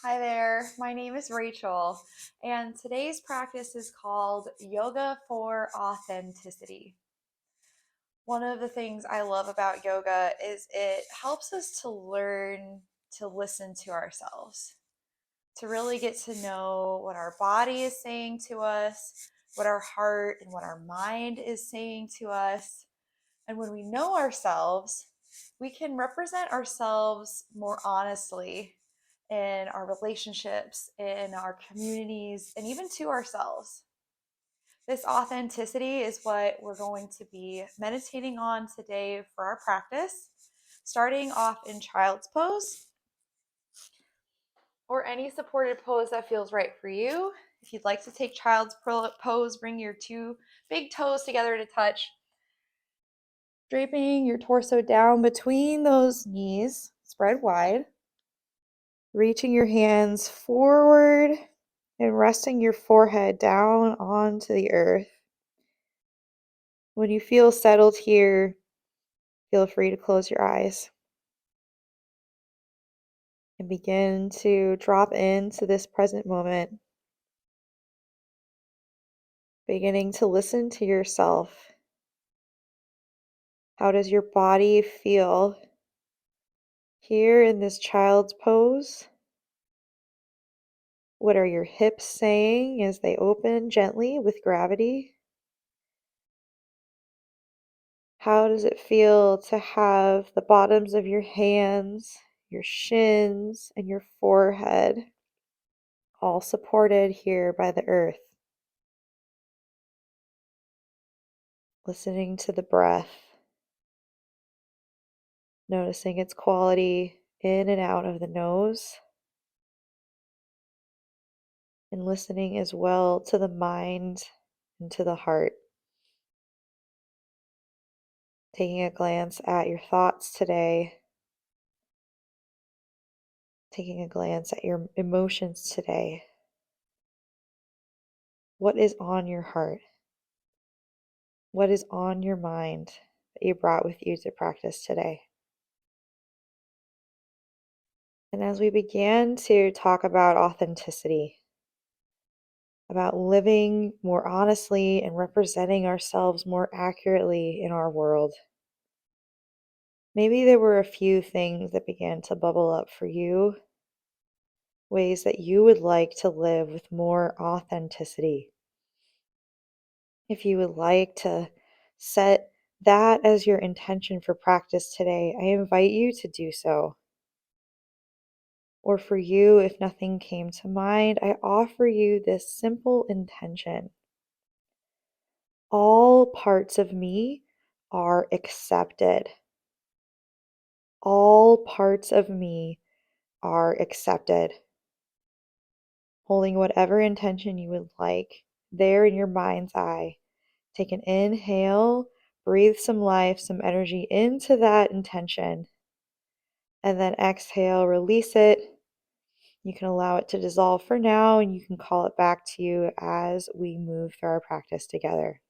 Hi there, my name is Rachel, and today's practice is called Yoga for Authenticity. One of the things I love about yoga is it helps us to learn to listen to ourselves, to really get to know what our body is saying to us, what our heart and what our mind is saying to us. And when we know ourselves, we can represent ourselves more honestly in our relationships, in our communities, and even to ourselves. This authenticity is what we're going to be meditating on today for our practice, starting off in child's pose or any supported pose that feels right for you. If you'd like to take child's pose, bring your two big toes together to touch, draping your torso down between those knees, spread wide, reaching your hands forward and resting your forehead down onto the earth. When you feel settled here, feel free to close your eyes and begin to drop into this present moment, beginning to listen to yourself. How does your body feel here in this child's pose? What are your hips saying as they open gently with gravity? How does it feel to have the bottoms of your hands, your shins, and your forehead all supported here by the earth? Listening to the breath, noticing its quality in and out of the nose, and listening as well to the mind and to the heart. Taking a glance at your thoughts today, taking a glance at your emotions today. What is on your heart? What is on your mind that you brought with you to practice today? And as we began to talk about authenticity, about living more honestly and representing ourselves more accurately in our world, maybe there were a few things that began to bubble up for you, ways that you would like to live with more authenticity. If you would like to set that as your intention for practice today, I invite you to do so. Or for you, if nothing came to mind, I offer you this simple intention. All parts of me are accepted. All parts of me are accepted. Holding whatever intention you would like there in your mind's eye. Take an inhale, breathe some life, some energy into that intention, and then exhale, release it. You can allow it to dissolve for now, and you can call it back to you as we move through our practice together.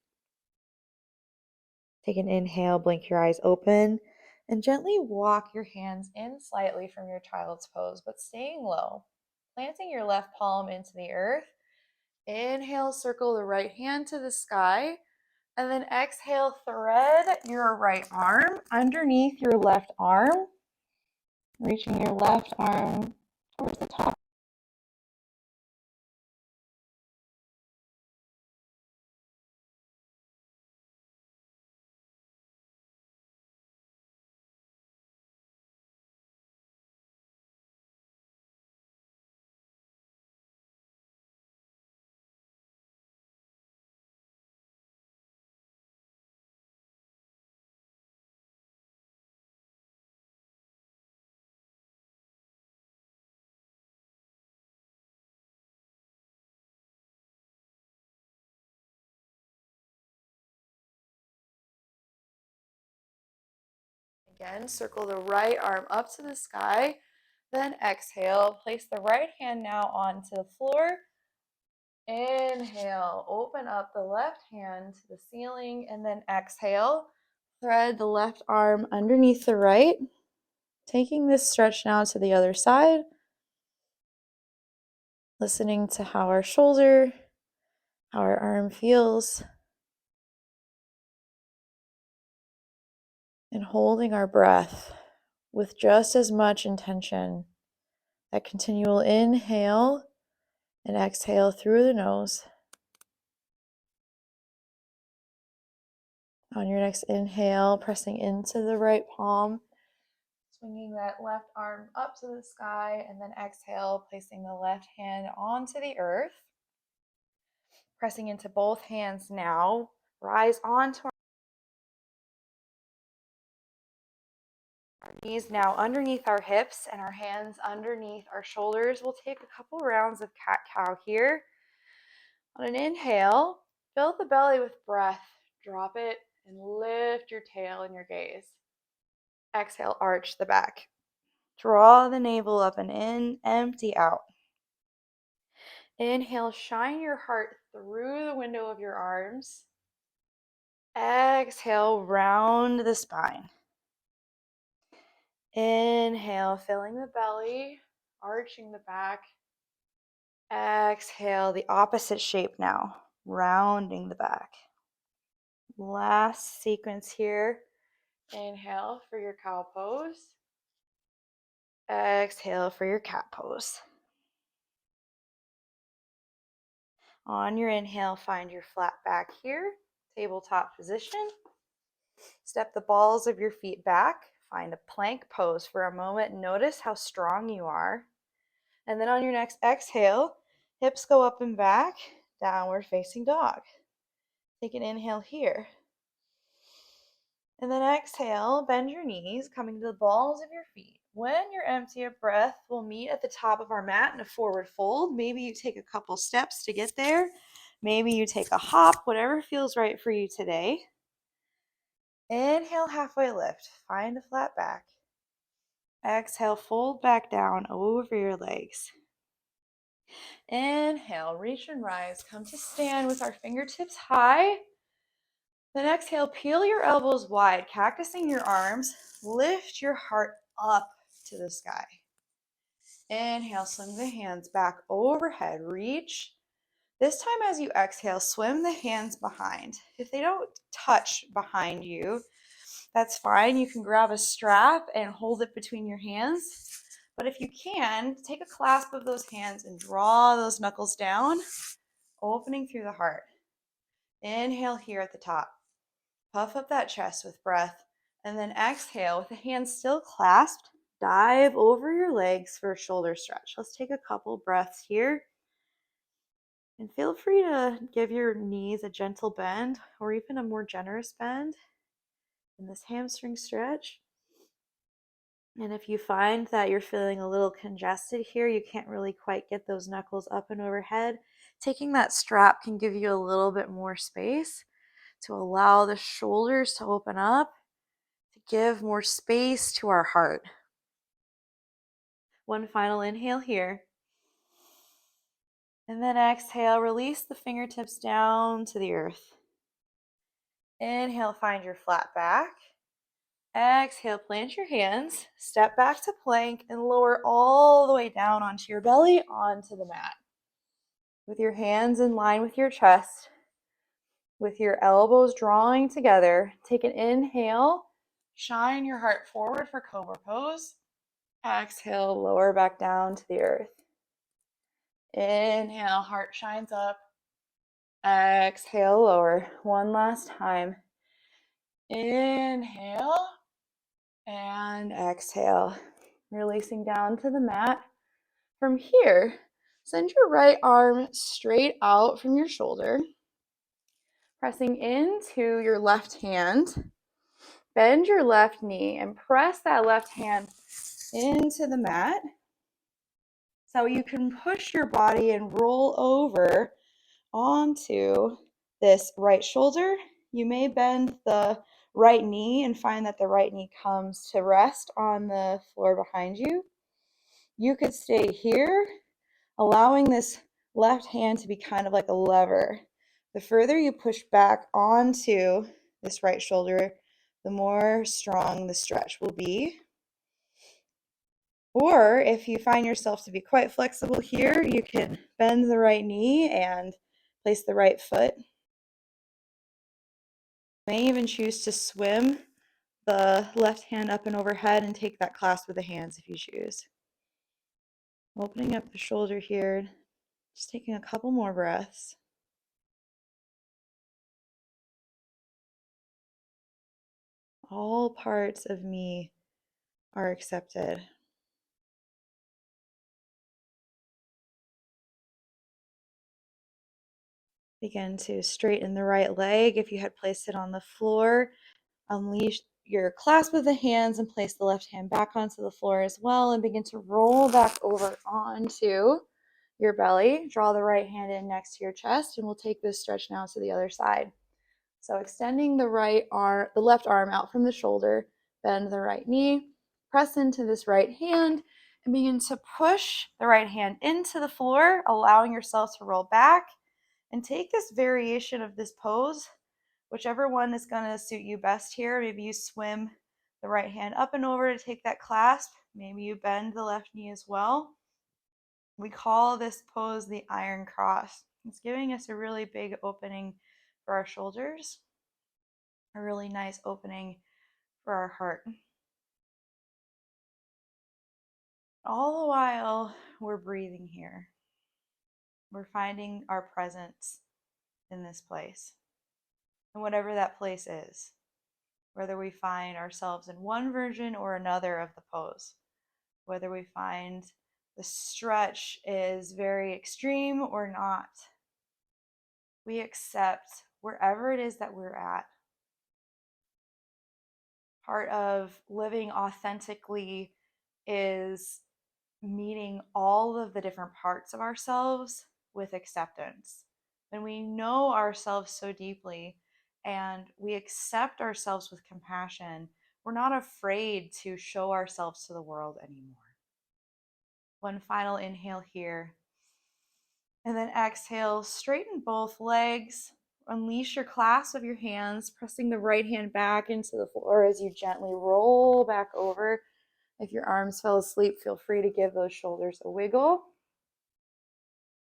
Take an inhale, blink your eyes open, and gently walk your hands in slightly from your child's pose, but staying low. Planting your left palm into the earth. Inhale, circle the right hand to the sky, and then exhale, thread your right arm underneath your left arm, reaching your left arm towards the top. Again, circle the right arm up to the sky, then exhale. Place the right hand now onto the floor. Inhale, open up the left hand to the ceiling, and then exhale. Thread the left arm underneath the right. Taking this stretch now to the other side. listening to how our shoulder, how our arm feels, and holding our breath with just as much intention. That continual inhale and exhale through the nose. On your next inhale, pressing into the right palm, swinging that left arm up to the sky, and then exhale, placing the left hand onto the earth. Pressing into both hands now, rise onto our knees now underneath our hips and our hands underneath our shoulders. We'll take a couple rounds of cat-cow here. On an inhale, fill the belly with breath, drop it, and lift your tail and your gaze. Exhale, arch the back. Draw the navel up and in, empty out. Inhale, shine your heart through the window of your arms. Exhale, round the spine. Inhale, filling the belly, arching the back. Exhale, the opposite shape now, rounding the back. Last sequence here. Inhale for your cow pose. Exhale for your cat pose. On your inhale, find your flat back here, tabletop position. Step the balls of your feet back. Find a plank pose for a moment. Notice how strong you are. And then on your next exhale, hips go up and back, downward facing dog. Take an inhale here. And then exhale, bend your knees, coming to the balls of your feet. When you're empty of breath, we'll meet at the top of our mat in a forward fold. Maybe you take a couple steps to get there. Maybe you take a hop, whatever feels right for you today. Inhale, halfway lift. Find a flat back. Exhale, fold back down over your legs. Inhale, reach and rise. Come to stand with our fingertips high. Then exhale, peel your elbows wide, cactusing your arms. Lift your heart up to the sky. Inhale, swing the hands back overhead. Reach. This time as you exhale, swim the hands behind. If they don't touch behind you, that's fine. You can grab a strap and hold it between your hands. But if you can, take a clasp of those hands and draw those knuckles down, opening through the heart. Inhale here at the top. Puff up that chest with breath. And then exhale with the hands still clasped. Dive over your legs for a shoulder stretch. Let's take a couple breaths here. And feel free to give your knees a gentle bend or even a more generous bend in this hamstring stretch. And if you find that you're feeling a little congested here, you can't really quite get those knuckles up and overhead, taking that strap can give you a little bit more space to allow the shoulders to open up, to give more space to our heart. One final inhale here. And then exhale, release the fingertips down to the earth. Inhale, find your flat back. Exhale, plant your hands, step back to plank, and lower all the way down onto your belly, onto the mat. With your hands in line with your chest, with your elbows drawing together, take an inhale, shine your heart forward for cobra pose. Exhale, lower back down to the earth. Inhale, heart shines up. Exhale, lower. One last time. Inhale and exhale. Releasing down to the mat. From here, send your right arm straight out from your shoulder. Pressing into your left hand. Bend your left knee and press that left hand into the mat. So you can push your body and roll over onto this right shoulder. You may bend the right knee and find that the right knee comes to rest on the floor behind you. You could stay here, allowing this left hand to be kind of like a lever. The further you push back onto this right shoulder, the more strong the stretch will be. Or if you find yourself to be quite flexible here, you can bend the right knee and place the right foot. You may even choose to swim the left hand up and overhead and take that clasp with the hands if you choose. Opening up the shoulder here, just taking a couple more breaths. All parts of me are accepted. Begin to straighten the right leg. If you had placed it on the floor, unleash your clasp of the hands and place the left hand back onto the floor as well, and begin to roll back over onto your belly. Draw the right hand in next to your chest, and we'll take this stretch now to the other side. So extending the left arm out from the shoulder, bend the right knee, press into this right hand, and begin to push the right hand into the floor, allowing yourself to roll back. And take this variation of this pose, whichever one is going to suit you best here. Maybe you swim the right hand up and over to take that clasp. Maybe you bend the left knee as well. We call this pose the iron cross. It's giving us a really big opening for our shoulders, a really nice opening for our heart. All the while we're breathing here, we're finding our presence in this place, and whatever that place is, whether we find ourselves in one version or another of the pose, whether we find the stretch is very extreme or not, we accept wherever it is that we're at. Part of living authentically is meeting all of the different parts of ourselves with acceptance. When we know ourselves so deeply and we accept ourselves with compassion, we're not afraid to show ourselves to the world anymore. One final inhale here. And then exhale, straighten both legs. Unleash your clasp of your hands, pressing the right hand back into the floor as you gently roll back over. If your arms fell asleep, feel free to give those shoulders a wiggle.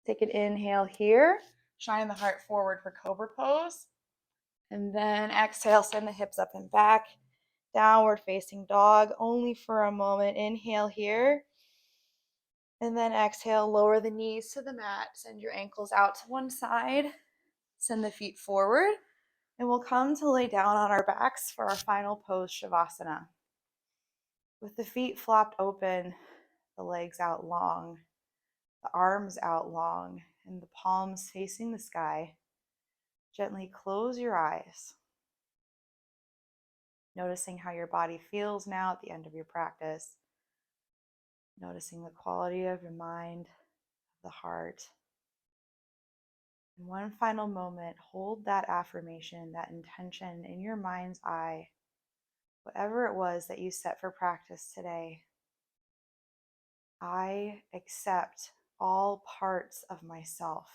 Take an inhale here. Shine the heart forward for cobra pose. And then exhale, send the hips up and back. Downward facing dog only for a moment. Inhale here. And then exhale, lower the knees to the mat. Send your ankles out to one side. Send the feet forward. And we'll come to lay down on our backs for our final pose, Shavasana. With the feet flopped open, the legs out long, the arms out long, and the palms facing the sky, gently close your eyes. Noticing how your body feels now at the end of your practice. Noticing the quality of your mind, the heart. In one final moment, hold that affirmation, that intention in your mind's eye, whatever it was that you set for practice today. I accept all parts of myself.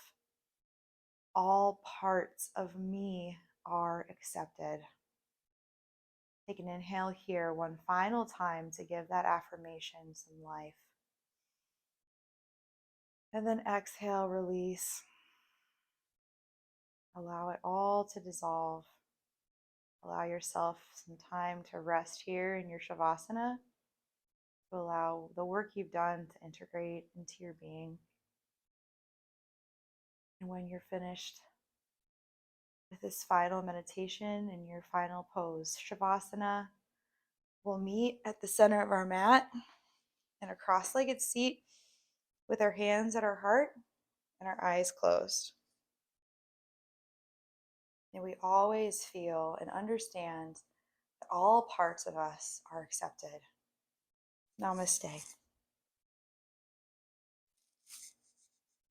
All parts of me are accepted. Take an inhale here one final time to give that affirmation some life. And then exhale, release. Allow it all to dissolve. Allow yourself some time to rest here in your Shavasana, to allow the work you've done to integrate into your being. And when you're finished with this final meditation and your final pose, Shavasana, we'll meet at the center of our mat in a cross-legged seat with our hands at our heart and our eyes closed. And we always feel and understand that all parts of us are accepted. Namaste.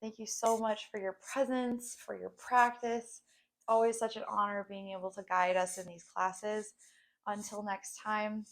Thank you so much for your presence, for your practice. It's always such an honor being able to guide us in these classes. Until next time,